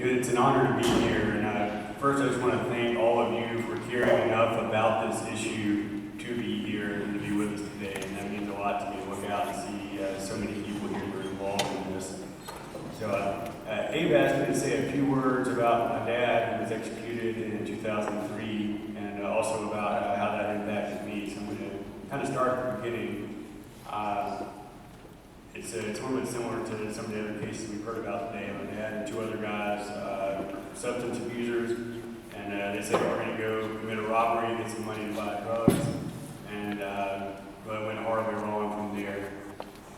It's an honor to be here, and first I just want to thank all of you for caring enough about this issue to be here and to be with us today, and that means a lot to me to look out and see so many people here who are involved in this. So Abe asked me to say a few words about my dad, who was executed in 2003, and also about how that impacted me. So I'm going to kind of start at the beginning. It's a little bit similar to some of the other cases we've heard about today. My dad and two other guys, substance abusers, and they said, we're going to go commit a robbery, get some money to buy drugs, and well, it went horribly wrong from there.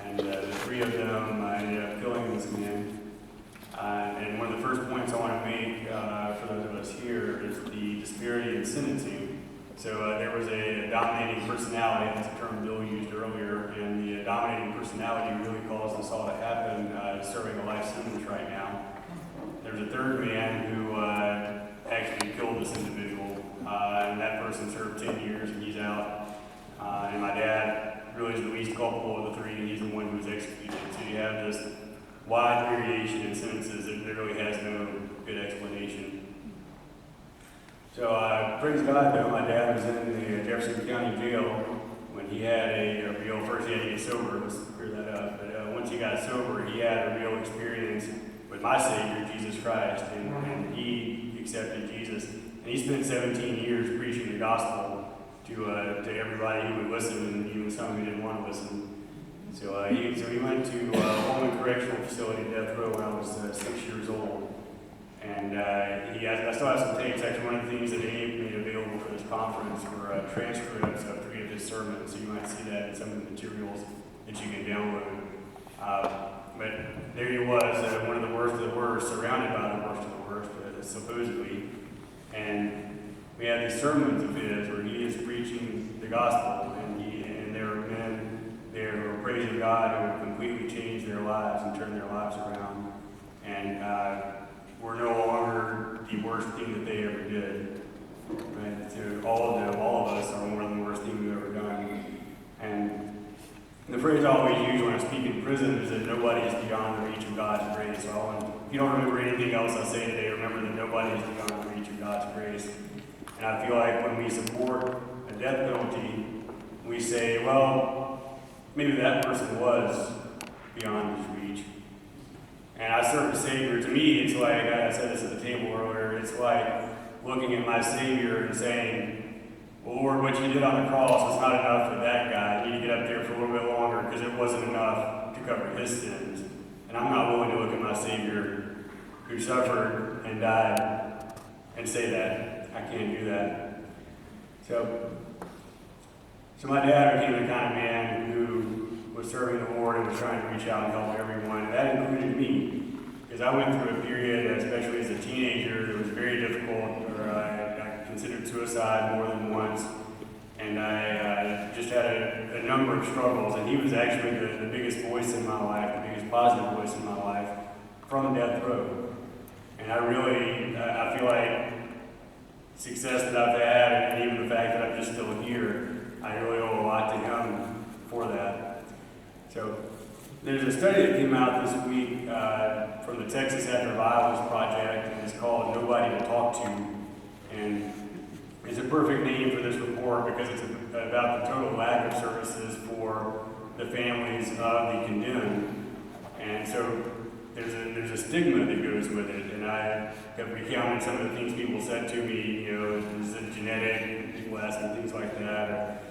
And the three of them ended up killing this man. And one of the first points I want to make for those of us here is the disparity in sentencing. So there was a dominating personality, that's a term Bill used earlier, and the dominating personality really caused this all to happen, serving a life sentence right now. There's a third man who actually killed this individual, and that person served 10 years and he's out. And my dad really is the least culpable of the three, and he's the one who was executed. So you have this wide variation in sentences that really has no good explanation. So praise God though, my dad was in the Jefferson County Jail when he had a real, first he had to get sober, let's clear that up, but once he got sober, he had a real experience with my Savior, Jesus Christ, and he accepted Jesus. And he spent 17 years preaching the gospel to everybody who would listen, and even some who didn't want to listen. So he went to Holman Correctional Facility, death row, when I was 6 years old. And I still have some tapes. Actually, one of the things that Abe made available for this conference were transcripts of 3 of his sermons. So you might see that in some of the materials that you can download. But there he was, one of the worst of the worst, surrounded by the worst of the worst, supposedly. And we have these sermons of his where he is preaching the gospel, and there are men there who are praising God who have completely changed their lives and turned their lives around. And we're no longer the worst thing that they ever did. Right? To all of them, all of us are more than the worst thing we've ever done. And the phrase I always use when I speak in prison is that nobody is beyond the reach of God's grace. So if you don't remember anything else I say today, remember that nobody is beyond the reach of God's grace. And I feel like when we support a death penalty, we say, well, maybe that person was beyond his reach. And I serve a Savior. To me, it's like, I said this at the table earlier, it's like looking at my Savior and saying, well, Lord, what you did on the cross was not enough for that guy. You need to get up there for a little bit longer because it wasn't enough to cover his sins. And I'm not willing to look at my Savior who suffered and died and say that. I can't do that. So my dad became the kind of man who was serving the Lord and was trying to reach out and help everyone. And that included me, because I went through a period, especially as a teenager, that was very difficult, where I considered suicide more than once. And I just had a number of struggles, and he was actually the biggest voice in my life, the biggest positive voice in my life, from death row. And I feel like success that I've had, and even the fact that I'm just still here, I really owe a lot to him for that. So there's a study that came out this week from the Texas Ad Revivalist Project, and it's called Nobody to Talk To. And it's a perfect name for this report because it's about the total lack of services for the families of the condemned. And so there's a stigma that goes with it. And I have recounted some of the things people said to me, is it genetic? People ask me things like that.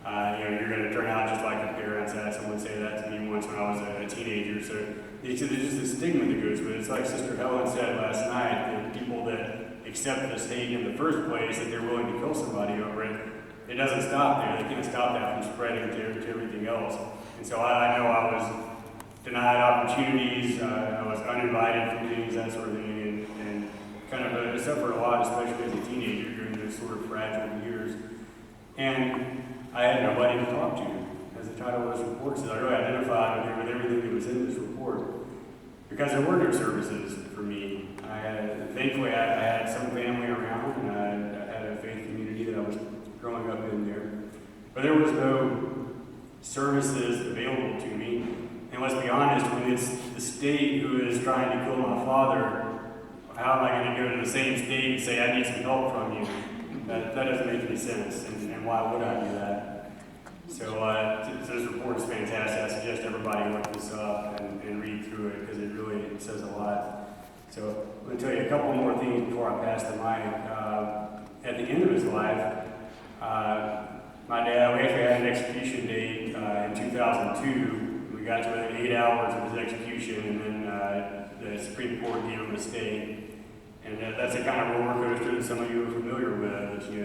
You're going to turn out just like your parents. I had someone say that to me once when I was a teenager. So there's just a stigma that goes with it. It's like Sister Helen said last night, that people that accept the state in the first place, that they're willing to kill somebody over it, it doesn't stop there. They can't stop that from spreading to everything else. And so I know I was denied opportunities, I was uninvited for things, that sort of thing, and kind of suffered a lot, especially as a teenager during those sort of fragile years. And I had nobody to talk to, as the title of this report says. I really identified with everything that was in this report, because there were no services for me. Thankfully, I had some family around, and I had a faith community that I was growing up in there. But there was no services available to me. And let's be honest, when it's the state who is trying to kill my father, how am I going to go to the same state and say, I need some help from you? That doesn't make any sense, and why would I do that? So this report is fantastic. I suggest everybody look this up and read through it, because it really says a lot. So I'm going to tell you a couple more things before I pass the mic. At the end of his life, my dad, we actually had an execution date in 2002. We got to within 8 hours of his execution, and then the Supreme Court gave him a stay. And that's a kind of roller coaster that some of you are familiar with. You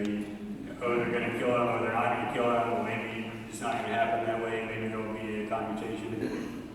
know, they're going to kill him, or they're not going to kill him, or maybe it's not going to happen that way, maybe there will be a commutation.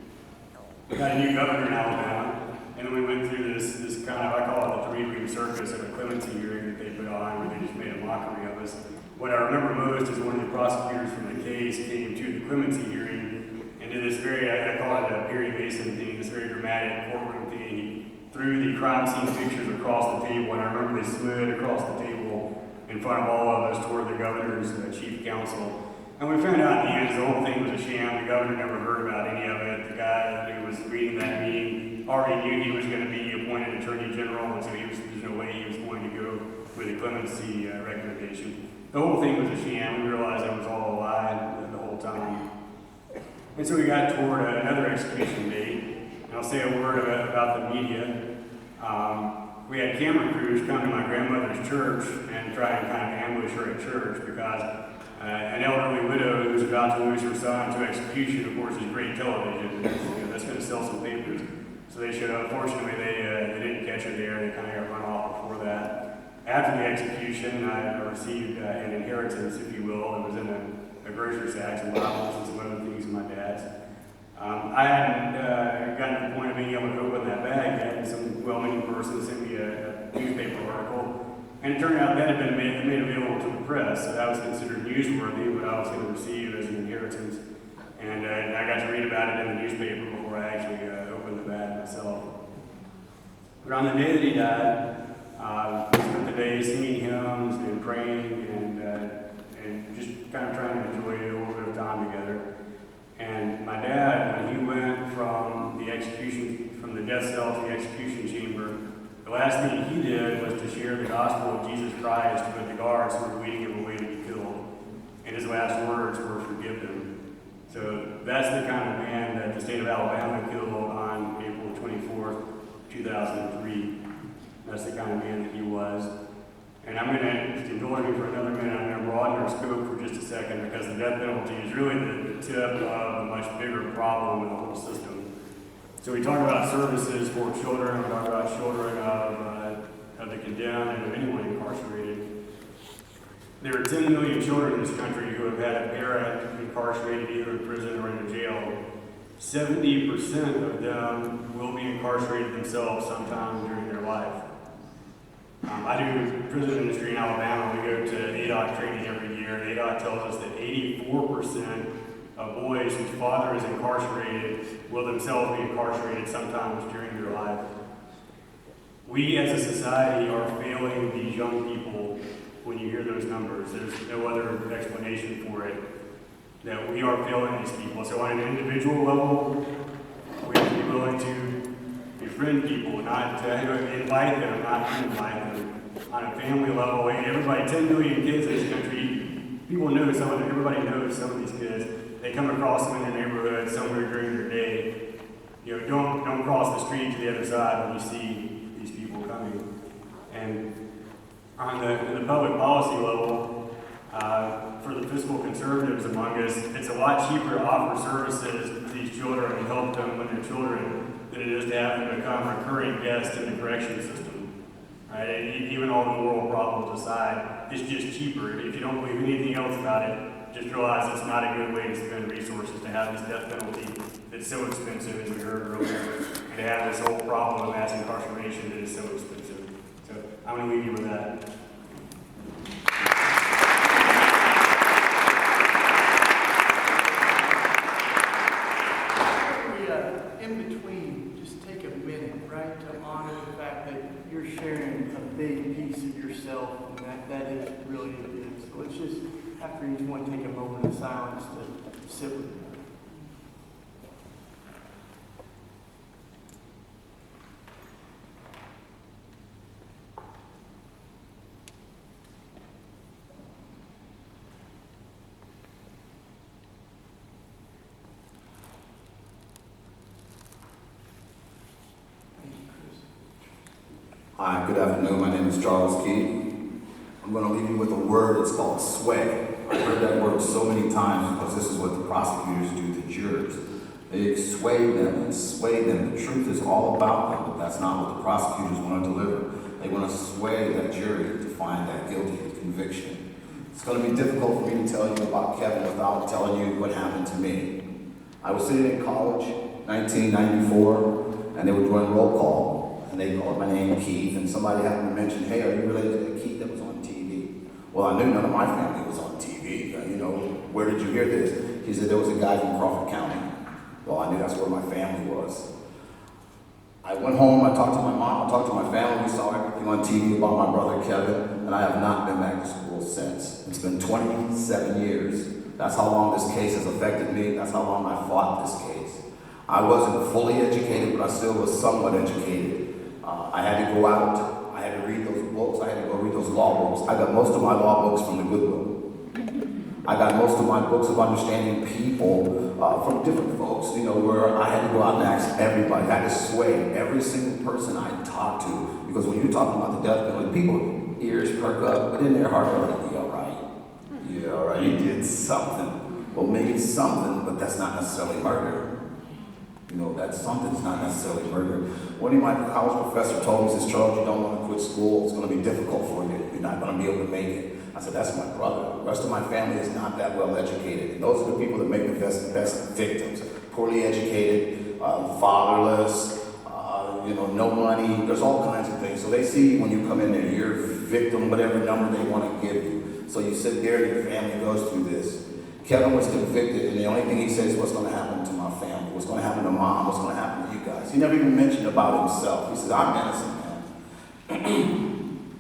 We got a new governor in Alabama, and then we went through this kind of, I call it the three-ring circus of a clemency hearing that they put on, where they just made a mockery of us. What I remember most is one of the prosecutors from the case came to the clemency hearing and did this very, I call it a Perry Mason thing, this very dramatic courtroom thing. He threw the crime scene pictures across the table, and I remember they slid across the table in front of all of us toward the governor's chief counsel. And we found out in the end the whole thing was a sham. The governor never heard about any of it. The guy who was leading that meeting already knew he was going to be appointed attorney general, and so there's no way he was going to go with a clemency recommendation. The whole thing was a sham. We realized it was all a lie the whole time. And so we got toward another execution date. And I'll say a word about the media. We had camera crews come to my grandmother's church and try and kind of ambush her at church, because an elderly widow who's about to lose her son to execution, of course, is great television. That's going to sell some papers. So they showed up. Fortunately, they didn't catch her there. They kind of got run off before that. After the execution, I received an inheritance, if you will. It was in a grocery sack, some Bibles and some other things of my dad's. I hadn't gotten to the point of being able to open that bag yet, and some well-meaning person sent me a newspaper article, and it turned out that had been made available to the press, so that was considered newsworthy, what I was going to receive as an inheritance. And I got to read about it in the newspaper before I actually opened the bag myself. But on the day that he died, we spent the day singing hymns and praying and just kind of trying to enjoy a little bit of time together. And my dad, when he went from the death cell to the execution chamber, the last thing he did was to share the gospel of Jesus Christ with the guards who were leading him away to be killed. And his last words were, "Forgive them." So that's the kind of man that the state of Alabama killed on April 24th, 2003. That's the kind of man that he was. And I'm going to, just indulge me for another minute, I'm going to broaden our scope for just a second, because the death penalty is really the tip of a much bigger problem in the whole system. So we talk about services for children, we talk about children of the condemned and of anyone incarcerated. There are 10 million children in this country who have had a parent incarcerated either in prison or in a jail. 70% of them will be incarcerated themselves sometime during their life. I do prison industry in Alabama. We go to ADOC training every year. And ADOC tells us that 84% of boys whose father is incarcerated will themselves be incarcerated sometimes during their life. We as a society are failing these young people when you hear those numbers. There's no other explanation for it, that we are failing these people. So on an individual level, we have to be willing to befriend people, not to invite them, not to invite them. On a family level, everybody, 10 million kids in this country, people know some of them, everybody knows some of these kids. They come across them in their neighborhood somewhere during their day. Don't cross the street to the other side when you see these people coming. And on the public policy level, for the fiscal conservatives among us, it's a lot cheaper to offer services to these children and help them when they're children than it is to have them become recurring guests in the correction system. Right? Even all the moral problems aside, it's just cheaper. If you don't believe anything else about it, just realize it's not a good way to spend resources to have this death penalty that's so expensive, as we heard earlier, and to have this whole problem of mass incarceration that is so expensive. So I'm going to leave you with that. In between, just take a minute, right, to honor the fact that you're sharing a big piece of yourself, and that is really it. So let's just, after each one, take a moment of silence to sit with it. Hi, good afternoon. My name is Charles Key. I'm going to leave you with a word. It's called sway. I've heard that word so many times because this is what the prosecutors do to jurors. They sway them and sway them. The truth is all about them, but that's not what the prosecutors want to deliver. They want to sway that jury to find that guilty conviction. It's going to be difficult for me to tell you about Kevin without telling you what happened to me. I was sitting in college, 1994, and they were doing roll call, and they called my name Keith, and somebody happened to mention, hey, are you related to the Keith that was on TV? Well, I knew none of my family was on TV. Where did you hear this? He said there was a guy from Crawford County. Well, I knew that's where my family was. I went home, I talked to my mom, I talked to my family, we saw everything on TV about my brother Kevin, and I have not been back to school since. It's been 27 years. That's how long this case has affected me. That's how long I fought this case. I wasn't fully educated, but I still was somewhat educated. I had to go out. I had to read those books. I had to go read those law books. I got most of my law books from the Goodwill. I got most of my books of understanding people from different folks, where I had to go out and ask everybody. I had to sway every single person I talked to. Because when you're talking about the death penalty, people ears perk up, but in their heart they're like, yeah, all right. Yeah, all right, you did something. Well, maybe something, but that's not necessarily murder. That something's not necessarily murder. One of my college professor told me, he says, Charles, you don't want to quit school. It's going to be difficult for you. You're not going to be able to make it. I said, that's my brother. The rest of my family is not that well educated. And those are the people that make the best victims. Poorly educated, fatherless, no money. There's all kinds of things. So they see when you come in there, you're a victim, whatever number they want to give you. So you sit there and your family goes through this. Kevin was convicted, and the only thing he says is what's going to happen to my family, what's going to happen to mom, what's going to happen to you guys. He never even mentioned about himself. He says, I'm innocent, man.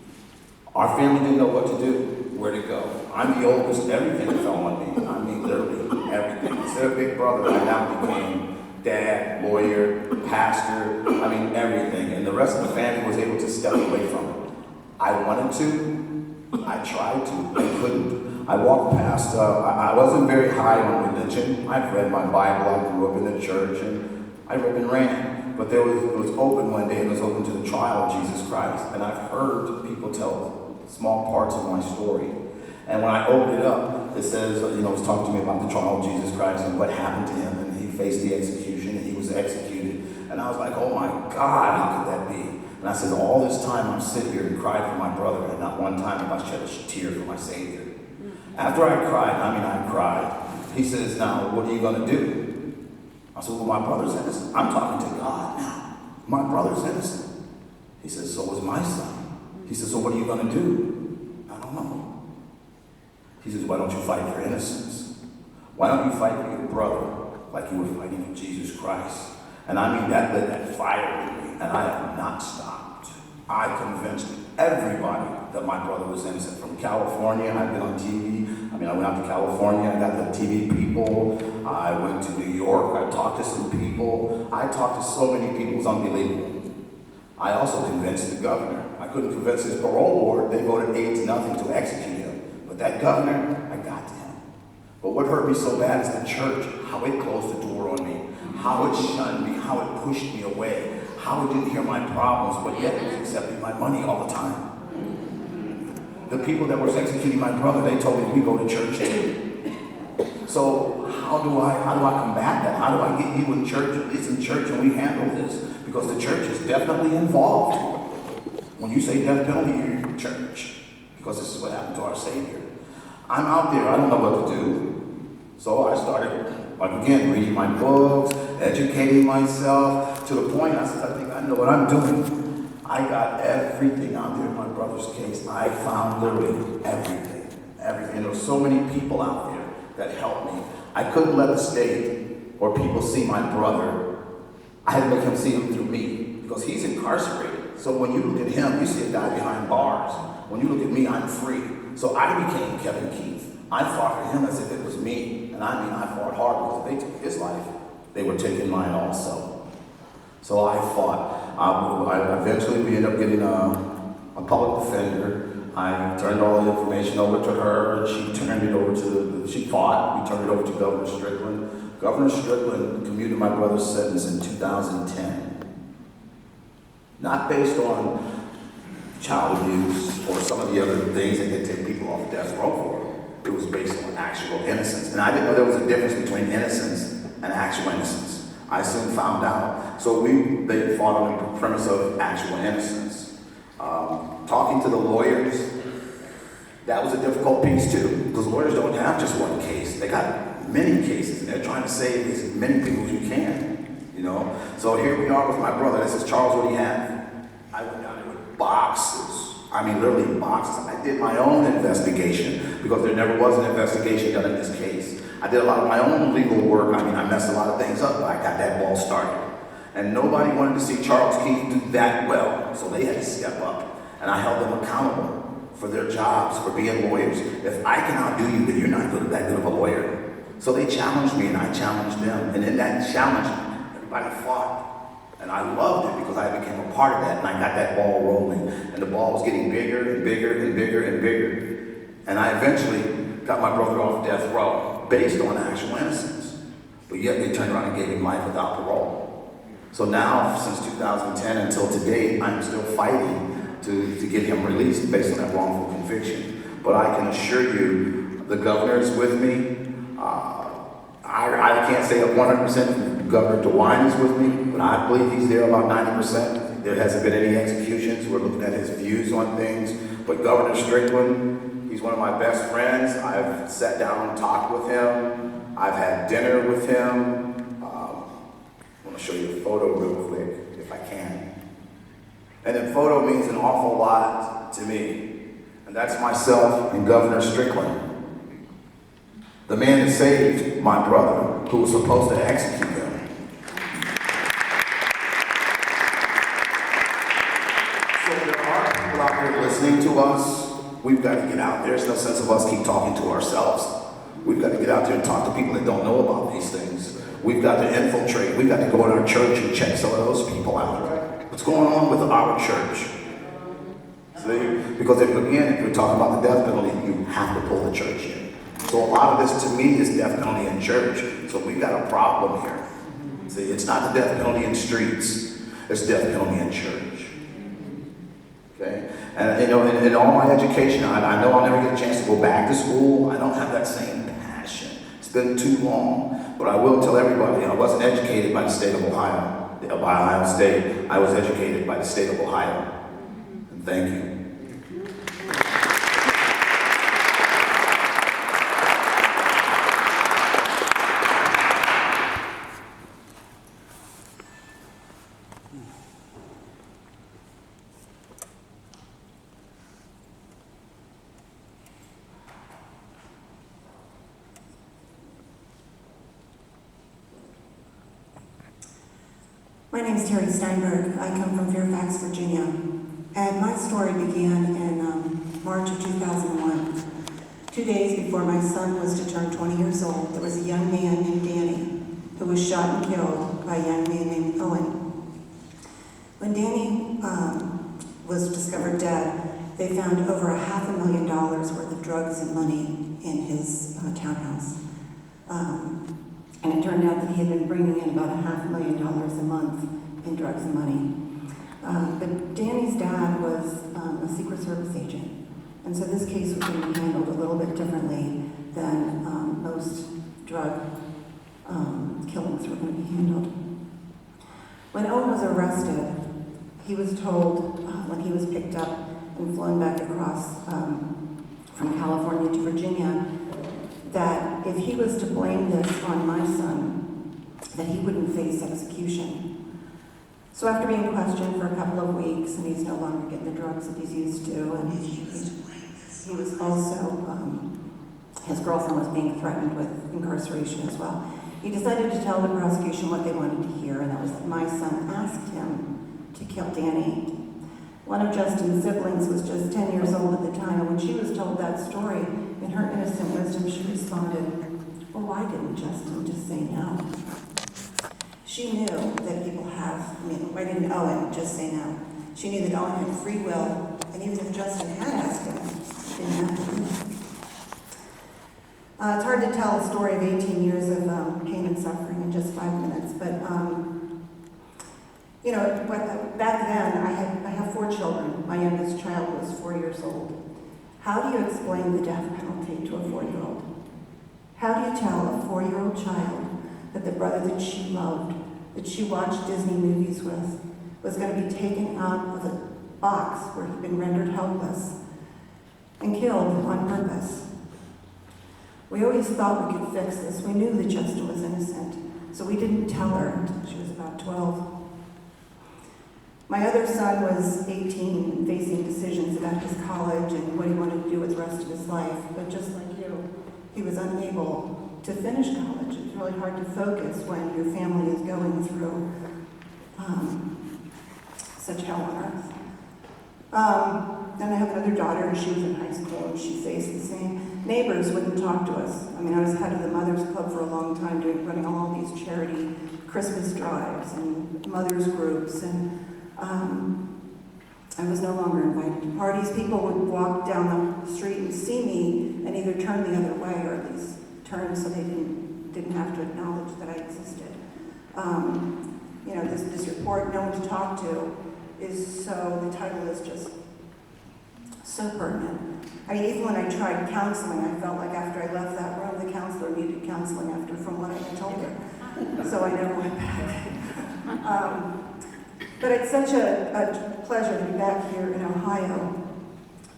Our family didn't know what to do, where to go. I'm the oldest. Everything fell on me. I mean, literally everything. Instead of big brother, I now became dad, lawyer, pastor, everything. And the rest of the family was able to step away from it. I wanted to. I tried to. I couldn't. I walked past, I wasn't very high on religion. I've read my Bible. I grew up in the church, and I read and ran. But it was open one day, and it was open to the trial of Jesus Christ. And I've heard people tell small parts of my story. And when I opened it up, it says, it was talking to me about the trial of Jesus Christ and what happened to him. And he faced the execution, and he was executed. And I was like, oh my God, how could that be? And I said, all this time I'm sitting here and cried for my brother, and not one time have I shed a tear for my Savior. After I cried, I cried. He says, now, what are you going to do? I said, well, my brother's innocent. I'm talking to God now. My brother's innocent. He says, so was my son. He says, so what are you going to do? I don't know. He says, why don't you fight for innocence? Why don't you fight for your brother like you were fighting for Jesus Christ? And that lit that fire in me, and I have not stopped. I convinced everybody that my brother was innocent. From California, I've been on TV. I went out to California, I got the TV people. I went to New York, I talked to some people. I talked to so many people, it's unbelievable. I also convinced the governor. I couldn't convince his parole board. They voted 8-0 to execute him. But that governor, I got to him. But what hurt me so bad is the church, how it closed the door on me, how it shunned me, how it pushed me away, how it didn't hear my problems, but yet it was accepting my money all the time. The people that was executing my brother, they told me we go to church too. So how do I combat that? How do I get you in church, at least in church, and we handle this? Because the church is definitely involved. When you say death penalty, you're in church. Because this is what happened to our Savior. I'm out there, I don't know what to do. So I started, reading my books, educating myself, to the point I said, I think I know what I'm doing. I got everything out there in my brother's case. I found literally everything. There were so many people out there that helped me. I couldn't let the state or people see my brother. I had to make him see him through me, because he's incarcerated. So when you look at him, you see a guy behind bars. When you look at me, I'm free. So I became Kevin Keith. I fought for him as if it was me. And I fought hard, because if they took his life, they were taking mine also. So I fought. I eventually we ended up getting a public defender. I turned all the information over to her, and she turned it over to, she fought. We turned it over to Governor Strickland. Governor Strickland commuted my brother's sentence in 2010. Not based on child abuse, or some of the other things that they take people off death row for. It was based on actual innocence. And I didn't know there was a difference between innocence and actual innocence. I soon found out. So they fought on the premise of actual innocence. Talking to the lawyers, that was a difficult piece too, because lawyers don't have just one case. They got many cases, and they're trying to save as many people as you can, you know? So here we are with my brother. This is Charles, what do you have? I went down there with boxes. I mean, literally boxes. I did my own investigation, because there never was an investigation done in this case. I did a lot of my own legal work. I mean, I messed a lot of things up, but I got that ball started. And nobody wanted to see Charles Keith do that well, so they had to step up. And I held them accountable for their jobs, for being lawyers. If I can outdo you, then you're not that good of a lawyer. So they challenged me, and I challenged them. And in that challenge, everybody fought. And I loved it, because I became a part of that, and I got that ball rolling. And the ball was getting bigger and bigger and bigger and bigger. And I eventually got my brother off death row based on actual innocence. But yet they turned around and gave him life without parole. So now, since 2010 until today, I'm still fighting to get him released based on that wrongful conviction. But I can assure you, the governor is with me. I can't say 100% Governor DeWine is with me, but I believe he's there about 90%. There hasn't been any executions. We're looking at his views on things. But Governor Strickland, he's one of my best friends. I've sat down and talked with him. I've had dinner with him. I want to show you a photo real quick, if I can. And then photo means an awful lot to me. And that's myself and Governor Strickland. The man that saved my brother, who was supposed to execute him. So there are people out there listening to us. We've got to get out there. There's no sense of us keep talking to ourselves. We've got to get out there and talk to people that don't know about these things. We've got to infiltrate. We've got to go in our church and check some of those people out. What's going on with our church? See? Because if you're talking about the death penalty, you have to pull the church in. So a lot of this, to me, is death penalty in church. So we've got a problem here. See, it's not the death penalty in streets. It's death penalty in church. Okay? And you know, in all my education, I know I'll never get a chance to go back to school. I don't have that same passion. It's been too long. But I will tell everybody, I wasn't educated by the state of Ohio. By Ohio State. I was educated by the state of Ohio. And thank you. My name is Terry Steinberg. I come from Fairfax, Virginia. And my story began in March of 2001. 2 days before my son was to turn 20 years old, there was a young man named Danny who was shot and killed by a young man named Owen. When Danny was discovered dead, they found over $500,000 worth of drugs and money in his townhouse. And it turned out that he had been bringing in about $500,000 a month in drugs and money. But Danny's dad was a Secret Service agent. And so this case was going to be handled a little bit differently than most drug killings were going to be handled. When Owen was arrested, he was told when he was picked up and flown back across from California to Virginia, that if he was to blame this on my son, that he wouldn't face execution. So after being questioned for a couple of weeks, and he's no longer getting the drugs that he's used to, and he was also, his girlfriend was being threatened with incarceration as well. He decided to tell the prosecution what they wanted to hear, and that was that my son asked him to kill Danny. One of Justin's siblings was just 10 years old at the time, and when she was told that story, in her innocent wisdom, she responded, well, why didn't Justin just say no? She knew that people have, why didn't Owen just say no? She knew that Owen had free will, and even if Justin had asked him, he didn't have to do it. It's hard to tell a story of 18 years of pain and suffering in just 5 minutes, but back then I have 4 children. children. My youngest child was 4 years old. How do you explain the death penalty to a 4-year-old? How do you tell a 4-year-old child that the brother that she loved, that she watched Disney movies with, was going to be taken out of a box where he'd been rendered helpless and killed on purpose? We always thought we could fix this. We knew that Justin was innocent, so we didn't tell her until she was about 12. My other son was 18 and facing decisions about his college and what he wanted to do with the rest of his life. But just like you, he was unable to finish college. It's really hard to focus when your family is going through such hell on earth. Then I have another daughter, and she was in high school, and she faced the same. Neighbors wouldn't talk to us. I mean, I was head of the Mothers Club for a long time, running all these charity Christmas drives and mothers groups, and I was no longer invited to parties. People would walk down the street and see me and either turn the other way or at least turn so they didn't have to acknowledge that I existed. You know, this report, No One to Talk To, is so, the title is just so pertinent. I mean, even when I tried counseling, I felt like after I left that room, the counselor needed counseling from what I had told her. So I never went back. But it's such a pleasure to be back here in Ohio.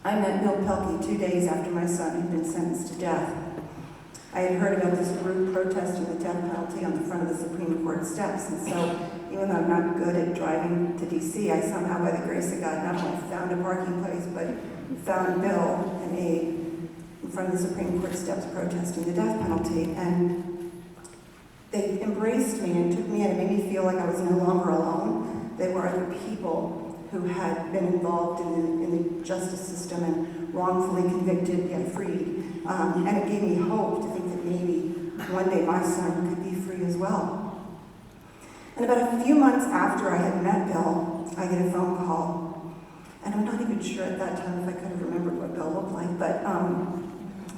I met Bill Pelkey 2 days after my son had been sentenced to death. I had heard about this group protesting the death penalty on the front of the Supreme Court steps, and so even though I'm not good at driving to D.C., I somehow, by the grace of God, not only found a parking place, but found Bill and Abe in front of the Supreme Court steps protesting the death penalty, and they embraced me and took me in and made me feel like I was no longer alone. They were other people who had been involved in the justice system and wrongfully convicted yet freed. And it gave me hope to think that maybe one day my son could be free as well. And about a few months after I had met Bill, I get a phone call. And I'm not even sure at that time if I could have remembered what Bill looked like, but I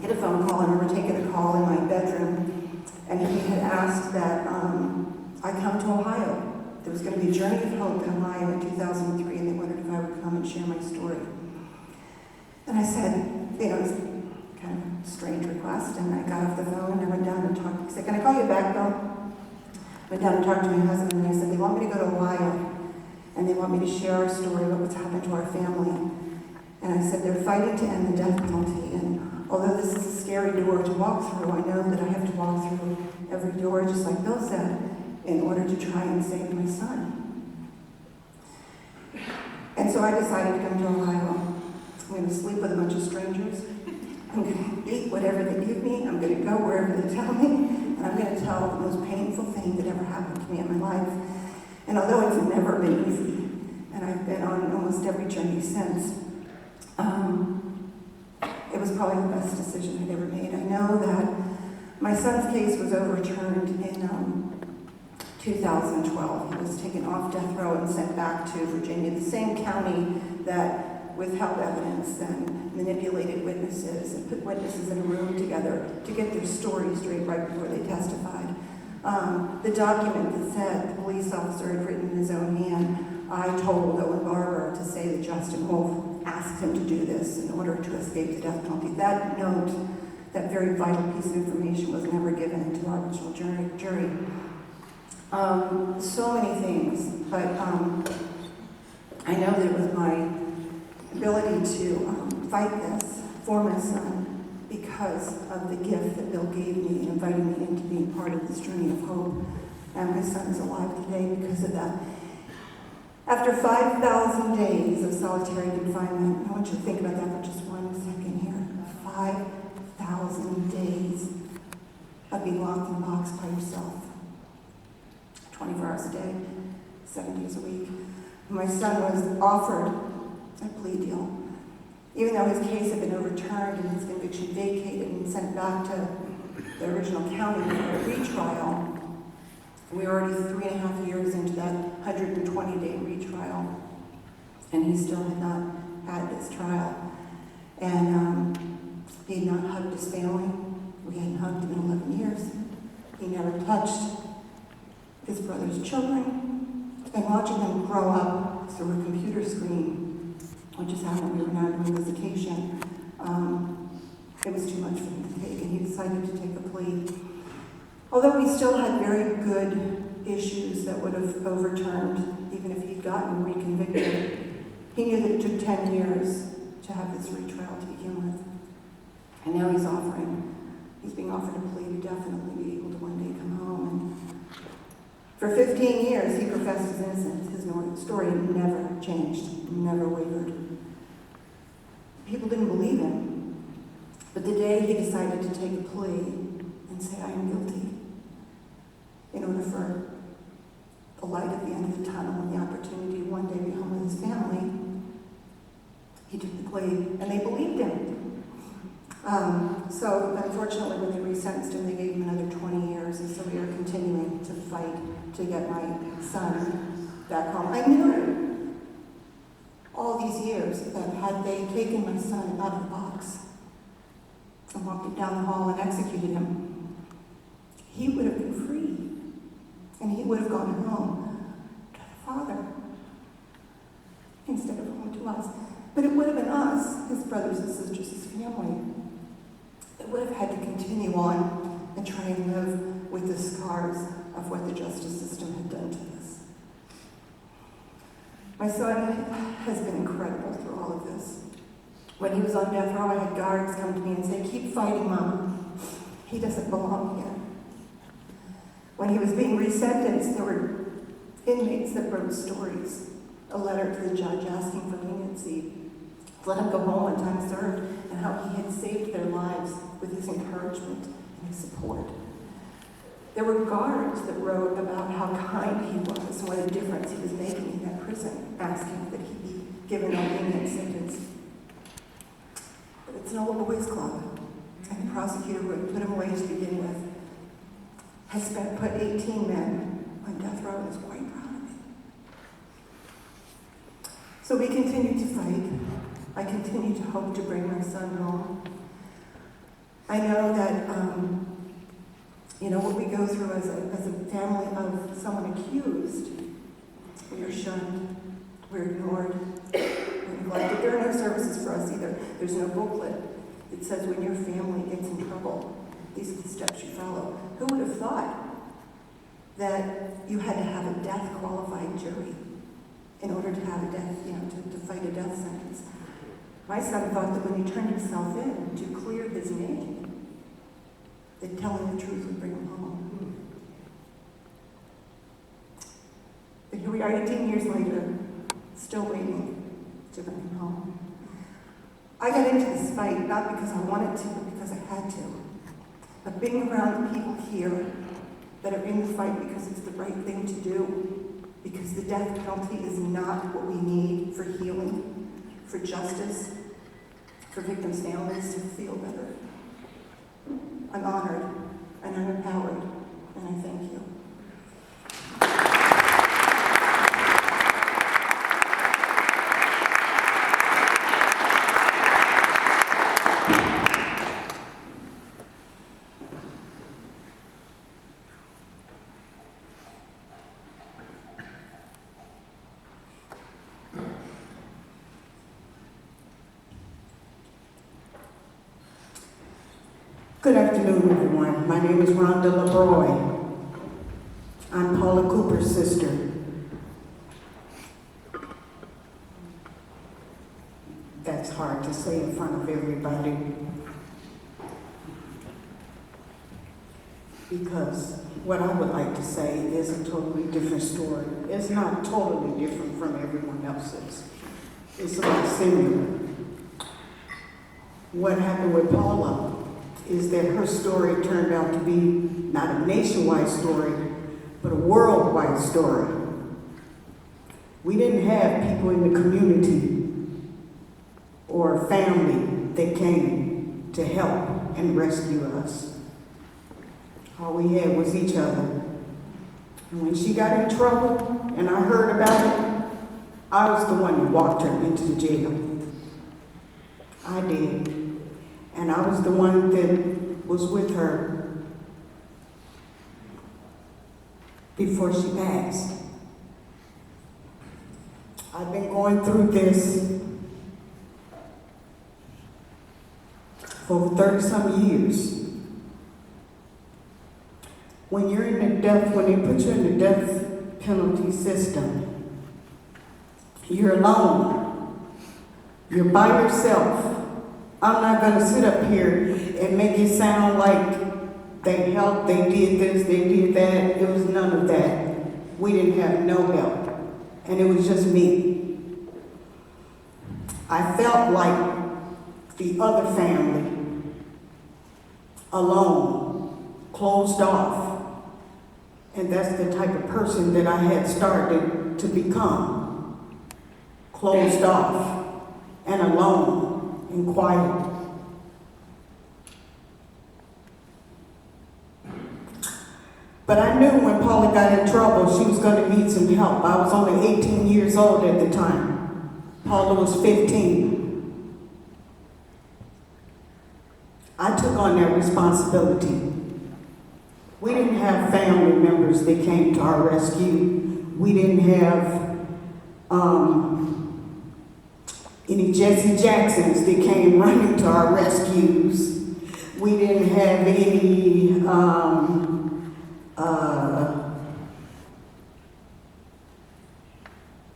get a phone call. I remember taking a call in my bedroom, and he had asked that I come to Ohio. There was going to be a Journey of Hope in Ohio in 2003, and they wondered if I would come and share my story. And I said, you know, it was kind of a strange request, and I got off the phone, and I went down and talked. He said, can I call you back, Bill? I went down and talked to my husband, and I said, they want me to go to Ohio, and they want me to share our story about what's happened to our family. And I said, they're fighting to end the death penalty, and although this is a scary door to walk through, I know that I have to walk through every door, just like Bill said, in order to try and save my son. And so I decided to come to Ohio. I'm going to sleep with a bunch of strangers. I'm going to eat whatever they give me. I'm going to go wherever they tell me. And I'm going to tell the most painful thing that ever happened to me in my life. And although it's never been easy, and I've been on almost every journey since, it was probably the best decision I'd ever made. I know that my son's case was overturned in 2012. He was taken off death row and sent back to Virginia, the same county that withheld evidence and manipulated witnesses and put witnesses in a room together to get their story straight right before they testified. The document that said the police officer had written in his own hand, I told Owen Barber to say that Justin Wolf asked him to do this in order to escape the death penalty. That note, that very vital piece of information, was never given to our original jury. So many things, but I know that it was my ability to fight this for my son because of the gift that Bill gave me and invited me into being part of this journey of hope. And my son is alive today because of that. After 5,000 days of solitary confinement, I want you to think about that for just 1 second here. 5,000 days of being locked in a box by yourself. 24 hours a day, 7 days a week. My son was offered a plea deal. Even though his case had been overturned and his conviction vacated and sent back to the original county for a retrial, we were already 3.5 years into that 120-day retrial, and he still had not had this trial. And he had not hugged his family. We hadn't hugged him in 11 years. He never touched his brother's children, and watching them grow up through a computer screen which is how we were now doing visitation. It was too much for him to take, and he decided to take a plea. Although he still had very good issues that would have overturned, even if he'd gotten reconvicted, he knew that it took 10 years to have this retrial to begin with. And now he's being offered a plea to definitely be able to one day come home. And for 15 years, he professed his innocence. His story never changed, never wavered. People didn't believe him. But the day he decided to take a plea and say, I am guilty, in order for the light at the end of the tunnel and the opportunity to one day be home with his family, he took the plea, and they believed him. So unfortunately, when they resentenced him, they gave him another 20 years, and so we are continuing to fight to get my son back home. I knew all these years that had they taken my son out of the box and walked him down the hall and executed him, he would have been free, and he would have gone home to the Father instead of home to us. But it would have been us, his brothers and sisters, his family, that would have had to continue on and try and live with the scars of what the justice system had done to us. My son has been incredible through all of this. When he was on death row, I had guards come to me and say, keep fighting, Mom. He doesn't belong here. When he was being resentenced, there were inmates that wrote stories, a letter to the judge asking for leniency, to let him go home on time served, and how he had saved their lives with his encouragement and his support. There were guards that wrote about how kind he was and what a difference he was making in that prison, asking that he be given a lenient sentence. But it's an old boys club, and the prosecutor who had put him away to begin with has put 18 men on death row and is quite proud of it. So we continue to fight. I continue to hope to bring my son home. I know that, what we go through as a family of someone accused, we are shunned, we're ignored, we're neglected. There are no services for us either. There's no booklet. It says when your family gets in trouble, these are the steps you follow. Who would have thought that you had to have a death-qualified jury in order to have a death, to fight a death sentence? My son thought that when he turned himself in to clear his name, that telling the truth would bring him home. But here we are 18 years later, still waiting to bring him home. I got into this fight not because I wanted to, but because I had to. But being around people here that are in the fight because it's the right thing to do, because the death penalty is not what we need for healing, for justice, for victims' families to feel better. I'm honored, and I'm empowered, and I thank you. Good afternoon, everyone. My name is RHONDA LaBroi. I'm Paula Cooper's sister. That's hard to say in front of everybody, because what I would like to say is a totally different story. It's not totally different from everyone else's. It's about similar. What happened with Paula is that her story turned out to be not a nationwide story, but a worldwide story. We didn't have people in the community or family that came to help and rescue us. All we had was each other. And when she got in trouble and I heard about it, I was the one who walked her into the jail. I did. And I was the one that was with her before she passed. I've been going through this for 30-some years. When you're in the death, when they put you in the death penalty system, you're alone. You're by yourself. I'm not gonna sit up here and make it sound like they helped, they did this, they did that. It was none of that. We didn't have no help. And it was just me. I felt like the other family, alone, closed off. And that's the type of person that I had started to become. Closed off and alone and quiet. But I knew when Paula got in trouble, she was going to need some help. I was only 18 years old at the time. Paula was 15. I took on that responsibility. We didn't have family members that came to our rescue. We didn't have any Jesse Jacksons that came running to our rescues. We didn't have any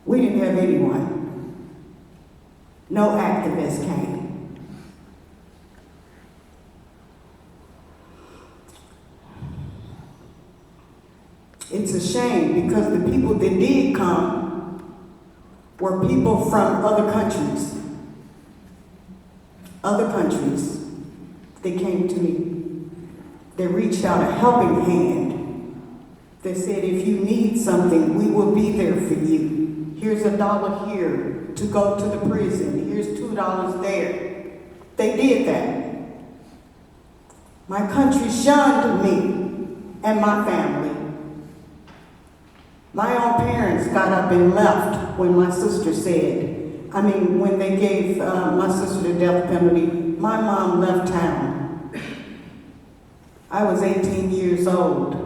we didn't have anyone. No activists came. It's a shame because the people that did come were people from other countries. Other countries. They came to me. They reached out a helping hand. They said, if you need something, we will be there for you. Here's $1 here to go to the prison. Here's $2 there. They did that. My country shunned me and my family. My own parents got up and left when my sister when they gave my sister the death penalty. My mom left town. I was 18 years old.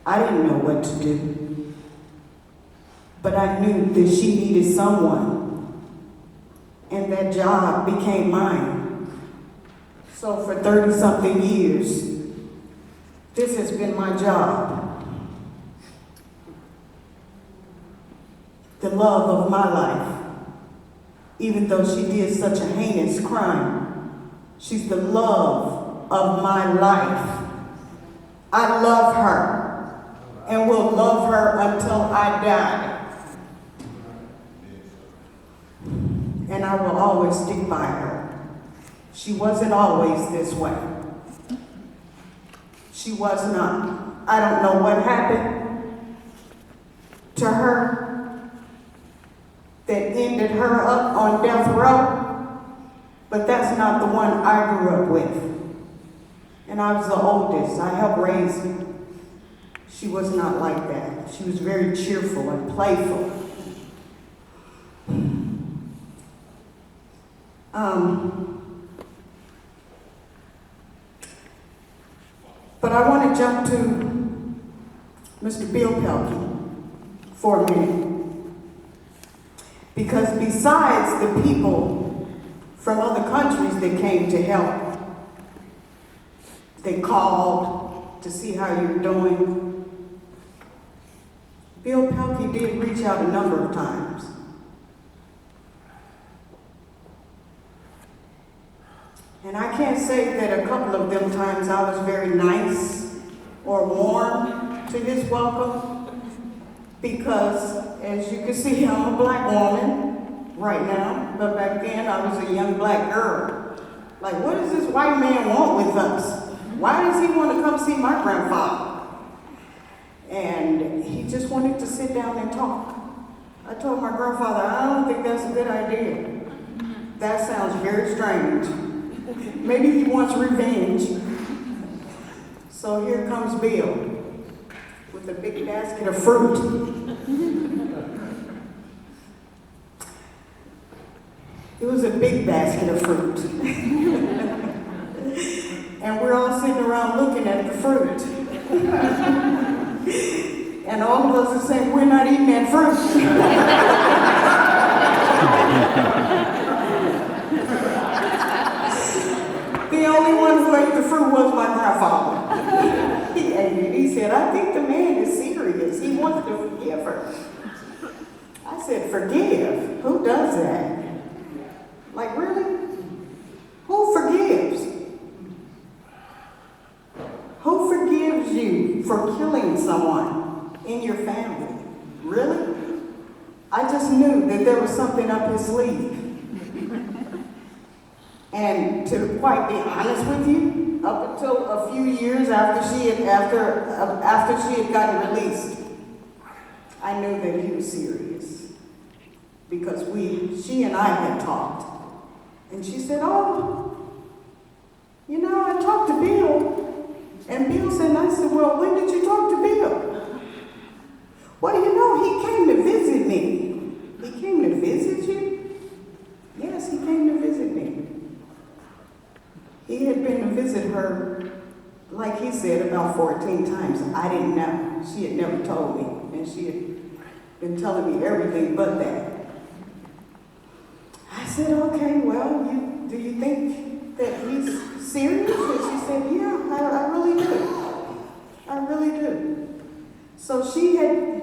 I didn't know what to do. But I knew that she needed someone. And that job became mine. So for 30-something years, this has been my job. The love of my life. Even though she did such a heinous crime, she's the love of my life. I love her and will love her until I die. And I will always stick by her. She wasn't always this way. She was not. I don't know what happened to her that ended her up on death row, but that's not the one I grew up with. And I was the oldest. I helped raise her. She was not like that. She was very cheerful and playful. But I want to jump to Mr. Bill Pelkey for a minute. Because besides the people from other countries that came to help, they called to see how you're doing. Bill Pelkey did reach out a number of times. And I can't say that a couple of them times I was very nice or warm to his welcome. Because, as you can see, I'm a black woman right now, but back then I was a young black girl. Like, what does this white man want with us? Why does he want to come see my grandfather? And he just wanted to sit down and talk. I told my grandfather, I don't think that's a good idea. That sounds very strange. Maybe he wants revenge. So here comes Bill with a big basket of fruit. It was a big basket of fruit. And we're all sitting around looking at the fruit. And all of us are saying, we're not eating that fruit. godfather. He said, I think the man is serious. He wants to forgive her. I said, forgive? Who does that? Like, really? Who forgives? Who forgives you for killing someone in your family? Really? I just knew that there was something up his sleeve. And to quite be honest with you, up until a few years after she had gotten released, I knew that he was serious. Because she and I had talked. And she said, oh, you know, I talked to Bill. And Bill said, and I said, well, when did you talk to Bill? Well, you know, he came to visit me. He came to visit you? Yes, he came to visit me. He had been to visit her, like he said, about 14 times. I didn't know. She had never told me. And she had been telling me everything but that. I said, okay, well, do you think that he's serious? And she said, yeah, I really do. I really do. So she had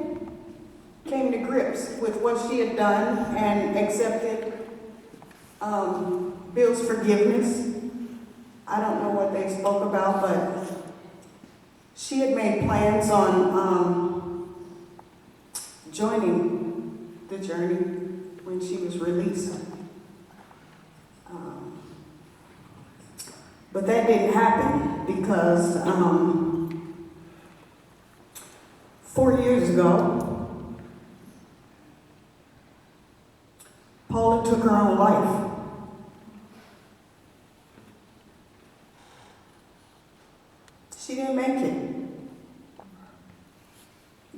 came to grips with what she had done and accepted Bill's forgiveness. I don't know what they spoke about, but she had made plans on joining the journey when she was released. But that didn't happen because 4 years ago, Paula took her own life. She didn't make it.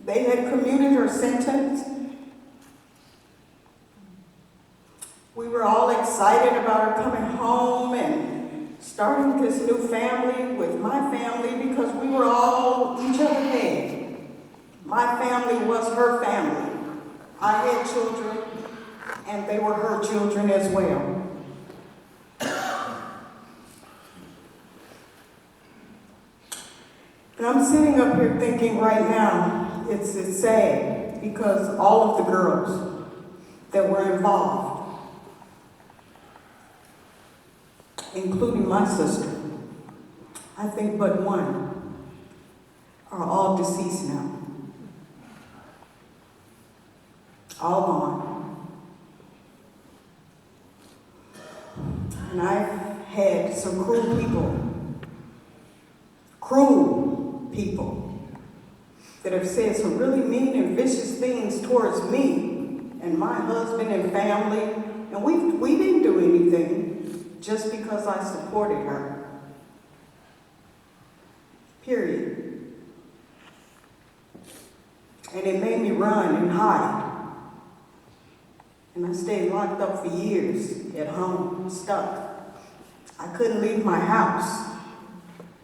They had commuted her sentence. We were all excited about her coming home and starting this new family with my family because we were all each other had. My family was her family. I had children, and they were her children as well. And I'm sitting up here thinking right now, it's sad because all of the girls that were involved, including my sister, I think but one, are all deceased now. All gone. And I've had some cruel people that have said some really mean and vicious things towards me and my husband and family, and we didn't do anything just because I supported her. Period. And it made me run and hide. And I stayed locked up for years at home, stuck. I couldn't leave my house.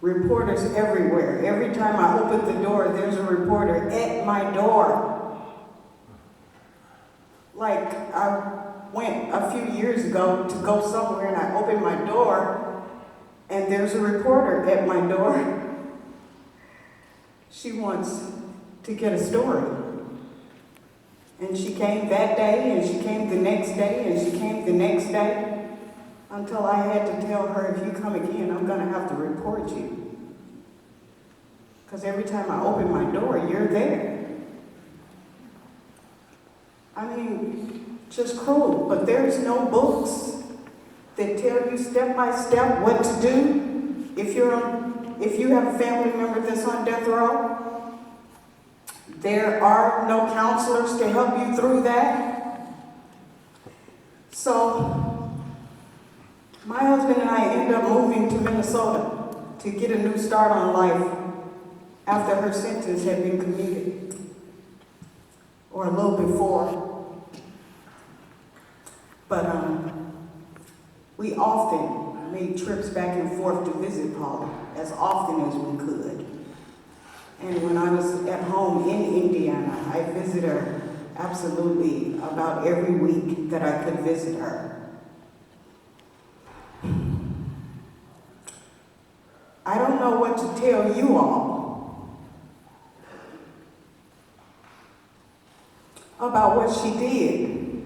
Reporters everywhere. Every time I opened the door, there's a reporter at my door. Like I went a few years ago to go somewhere and I opened my door and there's a reporter at my door. She wants to get a story. And she came that day, and she came the next day, and she came the next day, until I had to tell her, if you come again, I'm going to have to report you. Because every time I open my door, you're there. I mean, just cruel. But there's no books that tell you step by step what to do if you have a family member that's on death row. There are no counselors to help you through that. So, my husband and I ended up moving to Minnesota to get a new start on life after her sentence had been commuted, or a little before. But we often made trips back and forth to visit Paula, as often as we could. And when I was at home in Indiana, I visited her absolutely about every week that I could visit her. I don't know what want to tell you all about what she did.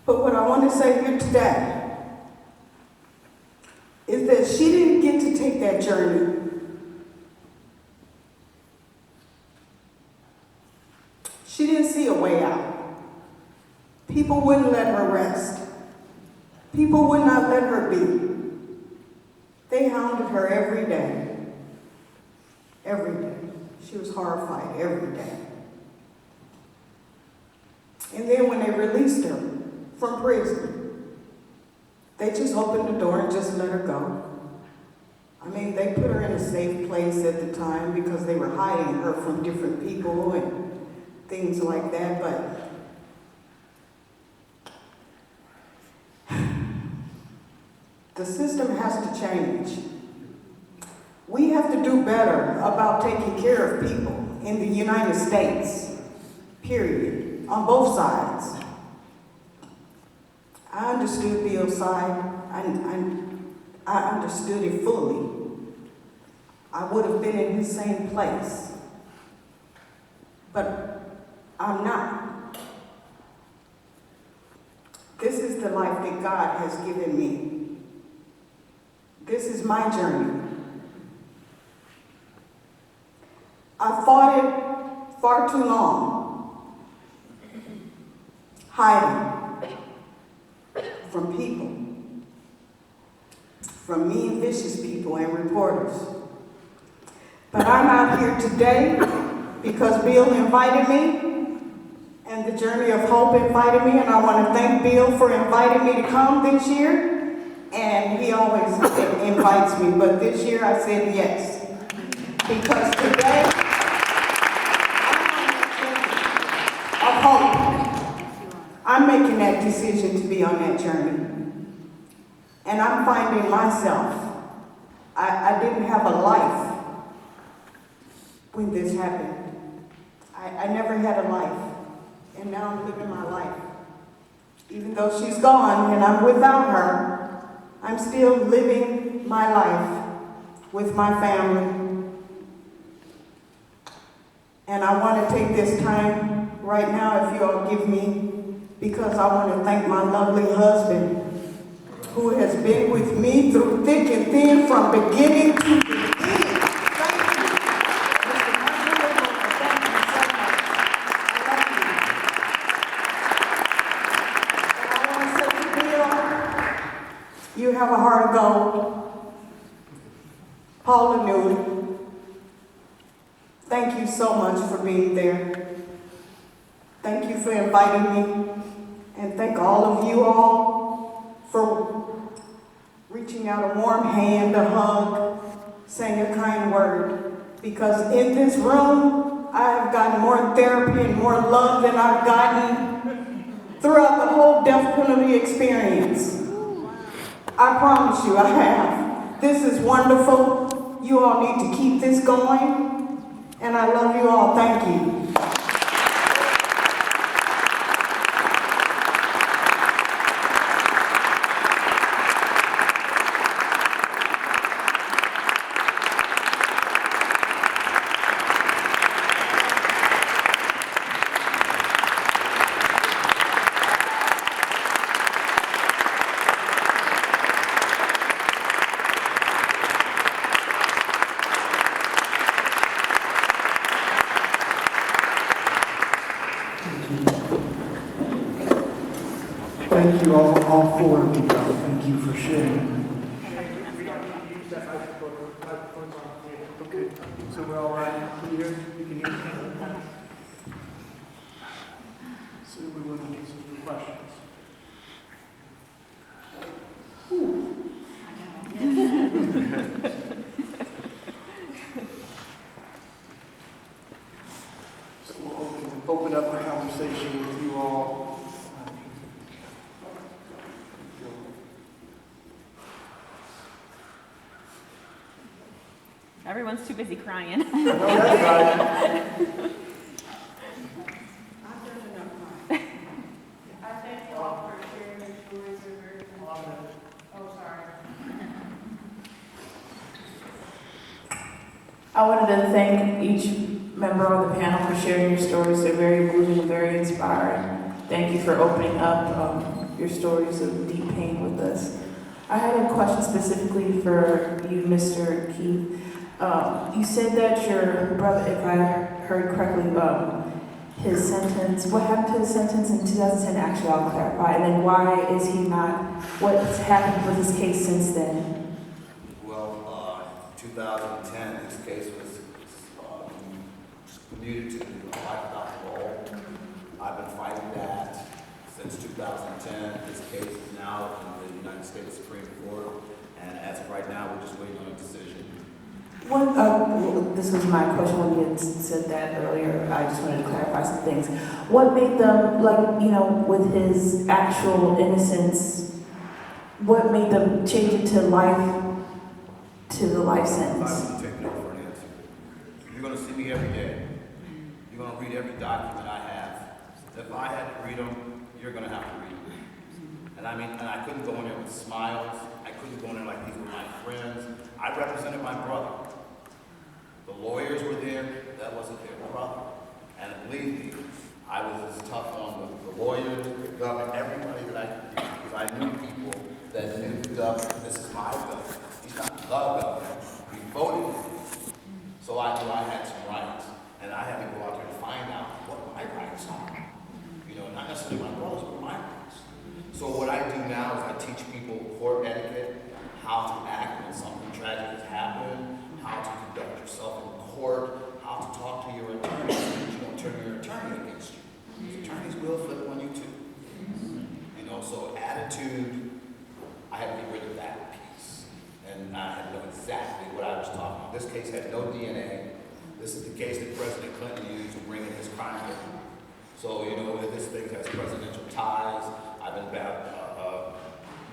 But what I want to say here today is that she didn't get to take that journey. She didn't see a way out. People wouldn't let her rest. People would not let her be. They hounded her every day. Every day. She was horrified every day. And then when they released her from prison, they just opened the door and just let her go. I mean, they put her in a safe place at the time because they were hiding her from different people and things like that, but the system has to change. We have to do better about taking care of people in the United States, period, on both sides. I understood Bill's side. I understood it fully. I would have been in his same place. But I'm not. This is the life that God has given me. This is my journey. I fought it far too long, hiding from people, from mean, vicious people and reporters. But I'm out here today because Bill invited me, and the Journey of Hope invited me, and I want to thank Bill for inviting me to come this year. And he always invites me, but this year I said yes. Because today, I'm on a journey of hope. I'm making that decision to be on that journey. And I'm finding myself. I didn't have a life when this happened. I never had a life. And now I'm living my life. Even though she's gone and I'm without her, I'm still living my life with my family. And I want to take this time right now, if you all give me, because I want to thank my lovely husband, who has been with me through thick and thin from beginning to the end. You have a heart of gold. Paula knew it. Thank you so much for being there. Thank you for inviting me. And thank all of you all for reaching out a warm hand, a hug, saying a kind word. Because in this room, I have gotten more therapy and more love than I've gotten throughout the whole death penalty experience. I promise you, I have. This is wonderful. You all need to keep this going. And I love you all. Thank you. Thank you all four of you. Thank you for sharing. Okay, so we're all right here? You can hear me? So we want to get some questions. So we'll open up the conversation with you all. Everyone's too busy crying. No, that's right. I thank you all for sharing your stories. Oh, sorry. I wanted to thank each member on the panel for sharing your stories. They're very moving and very inspiring. Thank you for opening up your stories of deep pain with us. I had a question specifically for you, Mr. Keith. You said that your brother, if I heard correctly, his sentence, what happened to his sentence in 2010? Actually, I'll clarify. And then why is he not, what's happened with his case since then? Well, 2010, this case was commuted to life without parole. I've been fighting that since 2010. This case is now in the United States Supreme Court, and as of right now, we're just waiting on a decision. This was my question when you had said that earlier. I just wanted to clarify some things. What made them, with his actual innocence, what made them change it to life, to the life sentence? I'm going to take no for an answer. You're going to see me every day. You're going to read every document I have. If I had to read them, you're going to have to read them. And I couldn't go in there with smiles. I couldn't go in there like these were my friends. I represented my brother. The lawyers were there, that wasn't their brother. And believe me, I was as tough on the lawyers, the government, everybody that I could reach, because I knew people that knew the government. This is my government. He's not the government. We voted for him. So I knew I had some rights. And I had to go out there and find out what my rights are. Not necessarily my brother's, but my rights. So what I do now is I teach people court etiquette, how to act when something tragic has happened, how to conduct yourself in court, how to talk to your attorney so that you don't turn your attorney against you. Attorneys will flip on you too. So attitude, I had to get rid of that piece. And I had to know exactly what I was talking about. This case had no DNA. This is the case that President Clinton used to bring in his crime victim. So, this thing has presidential ties. I've been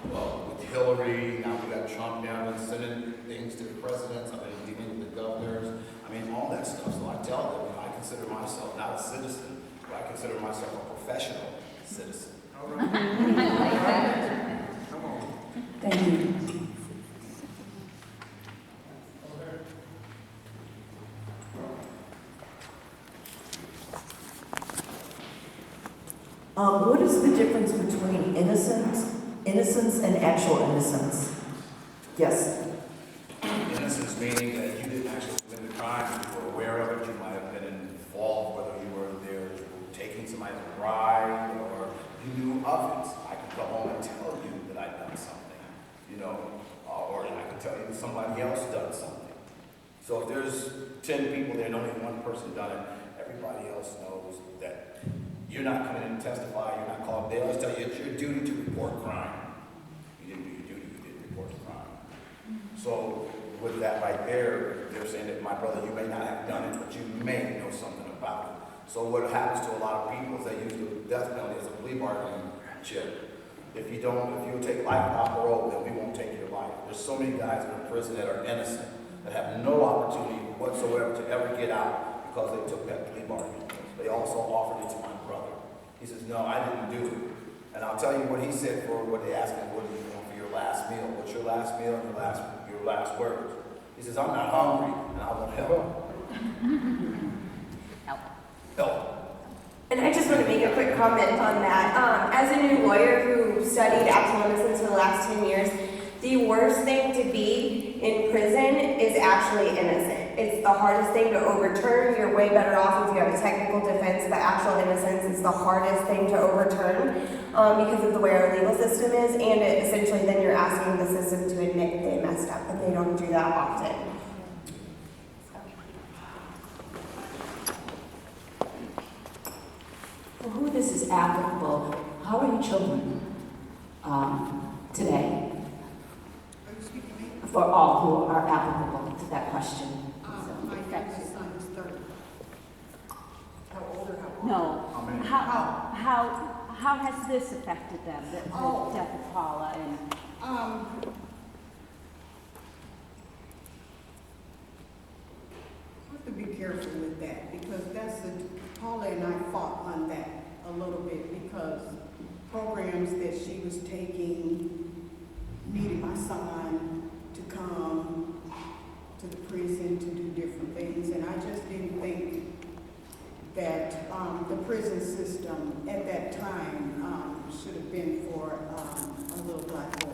with Hillary, now we got Trump down and sending things to the presidents. I've been dealing with the governors. all that stuff. So I tell them, I consider myself not a citizen, but I consider myself a professional citizen. All right. Come on. Thank you. What is the difference between innocence and actual innocence? Yes. Innocence meaning that you didn't actually commit the crime, you were aware of it, you might have been involved, whether you were there taking somebody's bride or you knew of it. I could come home and tell you that I'd done something, or I could tell you that somebody else done something. So if there's 10 people there and only one person done it, everybody else knows that you're not coming in to testify, you're not called. They always tell you it's your duty to report crime. You didn't do your duty, you didn't report the crime. So with that right there, they're saying that my brother, you may not have done it, but you may know something about it. So what happens to a lot of people is they use the death penalty as a plea bargaining chip. If you take life without parole, then we won't take your life. There's so many guys in prison that are innocent, that have no opportunity whatsoever to ever get out because they took that plea bargain. They also offered it to my brother. He says, no, I didn't do it. And I'll tell you what he said for what they asked him, what are you doing for your last meal? What's your last meal and your last words? He says, I'm not hungry and I want help. Help. And I just want to make a quick comment on that. As a new lawyer who studied actual innocence for the last 10 years, the worst thing to be in prison is actually innocent. It's the hardest thing to overturn. You're way better off if you have a technical defense, but actual innocence is the hardest thing to overturn because of the way our legal system is, and essentially then you're asking the system to admit they messed up, and they don't do that often. For who this is applicable, how are your children today? For all who are applicable to that question. My youngest son is 30. How old or how old? No. How has this affected them, the death of Paula? And have to be careful with that because Paula and I fought on that a little bit because programs that she was taking needed my son to come to the prison to do different things. that the prison system at that time should have been for a little black boy.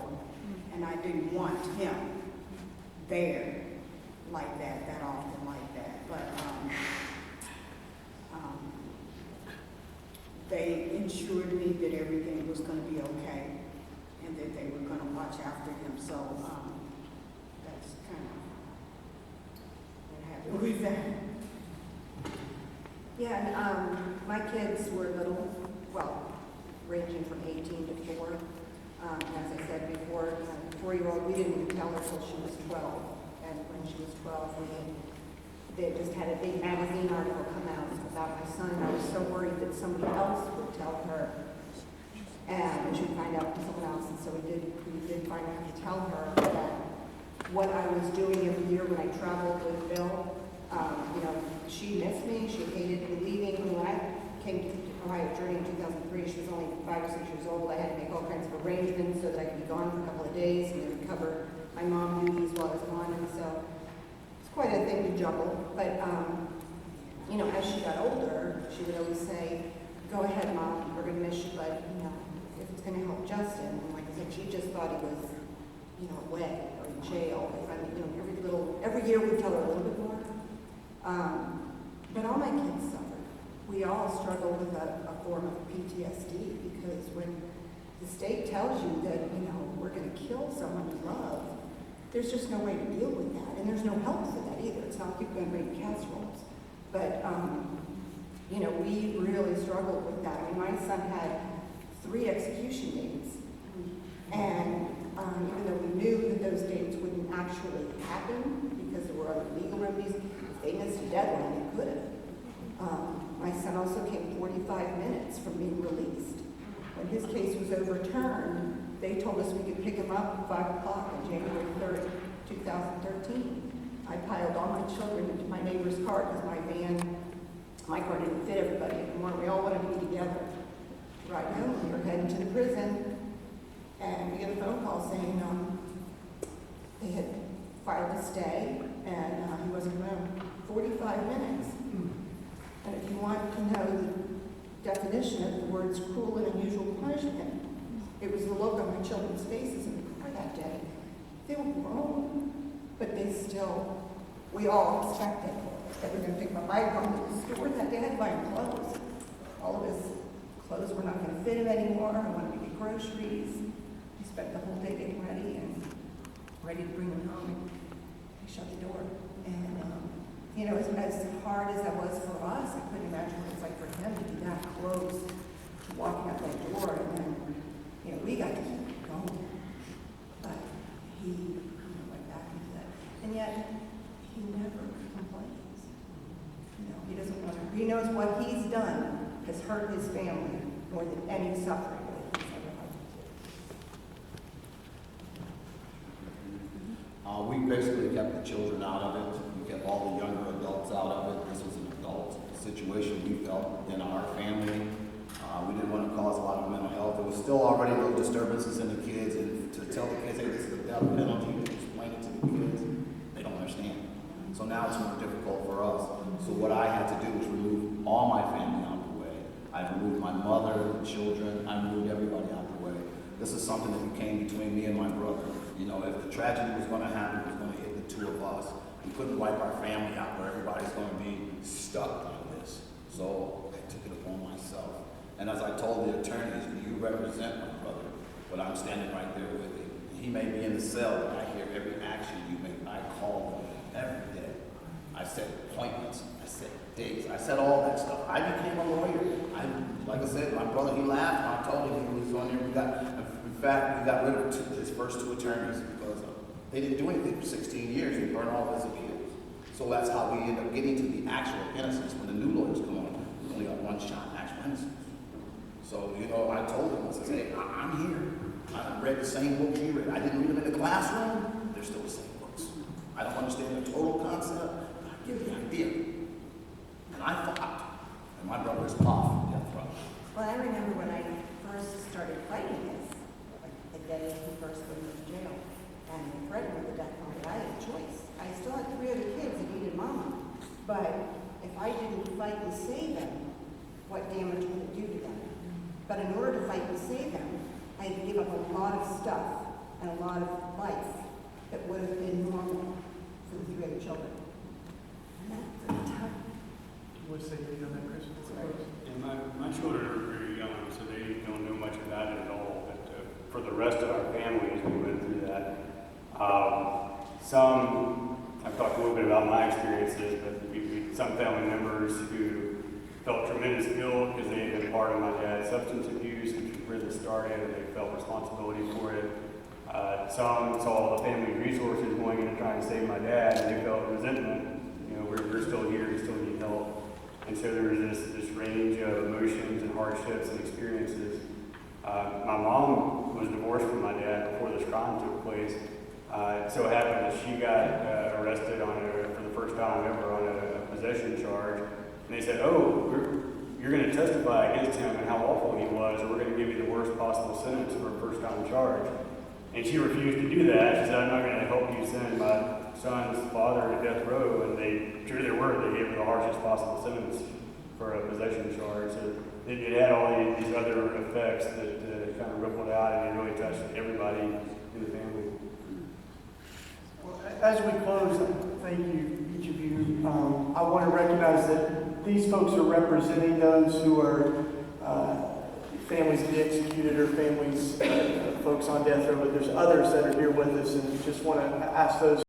And I didn't want him there like that often like that. But they ensured me that everything was going to be okay and that they were going to watch after him. So that's kind of what happened with that. Yeah, and my kids were little, well, ranging from 18 to 4. As I said before, my 4-year-old, we didn't even tell her till she was 12. And when she was 12, they just had a big magazine article come out about my son. And I was so worried that somebody else would tell her, and she would find out from someone else. And so we did find out to tell her that what I was doing every year when I traveled with Bill. She missed me. She hated me leaving. When I came to Ohio Journey in 2003, she was only 5 or 6 years old. I had to make all kinds of arrangements so that I could be gone for a couple of days and then cover my mom duties while I was gone. And so it's quite a thing to juggle. But, as she got older, she would always say, "Go ahead, Mom, we're going to miss you, but, if it's going to help Justin." And like I said, she just thought he was, away or in jail. Every year we'd tell her a little bit more. But all my kids suffered. We all struggle with a form of PTSD because when the state tells you that, we're going to kill someone you love, there's just no way to deal with that. And there's no help for that either. It's not like you're going to make casseroles. But, we really struggled with that. I mean, my son had 3 execution dates. And even though we knew that those dates wouldn't actually happen because there were other legal remedies, if they missed a deadline, they could have. My son also came 45 minutes from being released. When his case was overturned, they told us we could pick him up at 5 o'clock on January 3rd, 2013. I piled all my children into my neighbor's car because my car didn't fit everybody anymore. We all wanted to be together. Right home, we were heading to the prison, and we get a phone call saying they had filed a stay, and he wasn't home. 45 minutes. And if you want to know the definition of the words cruel and unusual punishment, it was the look on my children's faces in the car that day. They were grown, but we all expected that we were going to pick my bike home to the store that day. I had to buy him clothes. All of his clothes were not going to fit him anymore. I wanted to get groceries. He spent the whole day getting ready and ready to bring him home. He shut the door. And, as hard as that was for us, I couldn't imagine what it's like for him to be that close to walking out that door. And then, we got to keep going. But he went back into that. And yet, he never complains. He doesn't want to. He knows what he's done has hurt his family more than any suffering that he's ever had. We basically kept the children out of it. We kept all the younger adults out of it. This was an adult situation we felt in our family. We didn't want to cause a lot of mental health. There was still already little disturbances in the kids, and to tell the kids, hey, this is a death penalty, to explain it to the kids, they don't understand. So now it's more difficult for us. So what I had to do was remove all my family out of the way. I removed my mother, the children, I removed everybody out of the way. This is something that came between me and my brother. If the tragedy was going to happen, it was going to hit the 2 of us. We couldn't wipe our family out where everybody's going to be stuck on this. So I took it upon myself. And as I told the attorneys, you represent my brother, but I'm standing right there with him. He may be in the cell, but I hear every action you make. I call him every day. I set appointments. I set dates. I said all that stuff. I became a lawyer. Like I said, my brother, he laughed when I told him he was on there. In fact, we got rid of his first 2 attorneys because they didn't do anything for 16 years. They burned all his appeals. So that's how we end up getting to the actual innocence. When the new lawyers come on, we only got 1 shot at actual innocence. So, I told him, I said, hey, I'm here. I read the same books you read. I didn't read them in the classroom. They're still the same books. I don't understand the total concept, but I get the idea. And I fought. And my brother is off death row. Well, I remember when I first started fighting this, the day he first went to jail, and threatened with the death penalty. I had a choice. I still had 3 other kids that needed mama. But if I didn't fight and save them, But in order to fight to save him, I had to give up a lot of stuff and a lot of life that would have been normal for the 3 other children. And that's pretty tough. You want to say anything on that, Chris? And my children are very young, so they don't know much about it at all. But for the rest of our families, we went through that. I've talked a little bit about my experiences, but some family members who felt tremendous guilt because they had been part of my dad's substance abuse, which is where this started, and they felt responsibility for it. Some saw the family resources going in and trying to save my dad, and they felt resentment. You know, we're still here, we still need help. And so there was this range of emotions and hardships and experiences. My mom was divorced from my dad before this crime took place. So it happened that she got arrested for the first time ever on a possession charge. And they said, oh, you're going to testify against him and how awful he was, or we're going to give you the worst possible sentence for a first-time charge. And she refused to do that. She said, I'm not going to help you send my son's father to death row. And they, true their word, they gave her the harshest possible sentence for a possession charge. So it had all these other effects that kind of rippled out, and it really touched everybody in the family. Well, as we close, thank you, each of you. I want to recognize that these folks are representing those who are families of the executed or families, folks on death row, but there's others that are here with us, and just want to ask those